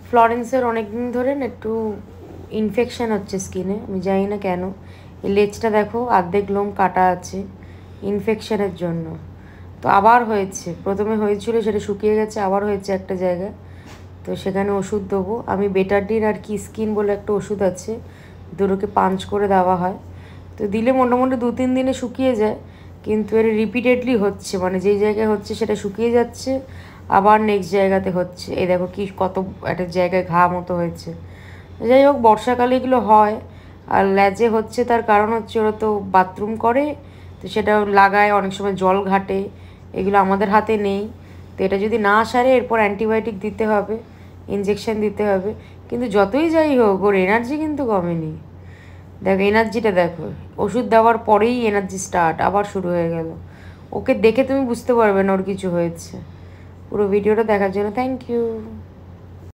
ফ্লরেন্সের অনেক দিন ধরে না একটু ইনফেকশান হচ্ছে স্কিনে, আমি জানি না কেন। এই লেজটা দেখো অর্ধেক লোম কাটা আছে ইনফেকশানের জন্য। তো আবার হয়েছে, প্রথমে হয়েছিল সেটা শুকিয়ে গেছে, আবার হয়েছে একটা জায়গায়। তো সেখানে ওষুধ দেবো আমি, বেটারডিন আর কি স্কিন বলে একটা ওষুধ আছে, দুটোকে পাঞ্চ করে দেওয়া হয়। তো দিলে মোটামুটি 2-3 দিনে শুকিয়ে যায়, কিন্তু এর রিপিটেডলি হচ্ছে, মানে যেই জায়গায় হচ্ছে সেটা শুকিয়ে যাচ্ছে, আবার নেক্সট জায়গাতে হচ্ছে। এই দেখো কি কত একটা জায়গায় ঘা মতো হয়েছে। যাই হোক, বর্ষাকালে এগুলো হয়। আর ল্যাজে হচ্ছে তার কারণ হচ্ছে ওরা তো বাথরুম করে, তো সেটা লাগায়, অনেক সময় জল ঘাটে, এগুলো আমাদের হাতে নেই। তো এটা যদি না সারে এরপর অ্যান্টিবায়োটিক দিতে হবে, ইঞ্জেকশন দিতে হবে। কিন্তু যতই যাই হোক ওর এনার্জি কিন্তু কমেনি। দেখো এনার্জিটা দেখো, ওষুধ দেওয়ার পরেই এনার্জি স্টার্ট, আবার শুরু হয়ে গেল। ওকে দেখে তুমি বুঝতে পারবে না ওর কিছু হয়েছে। পুরো ভিডিওটা দেখার জন্য থ্যাংক ইউ।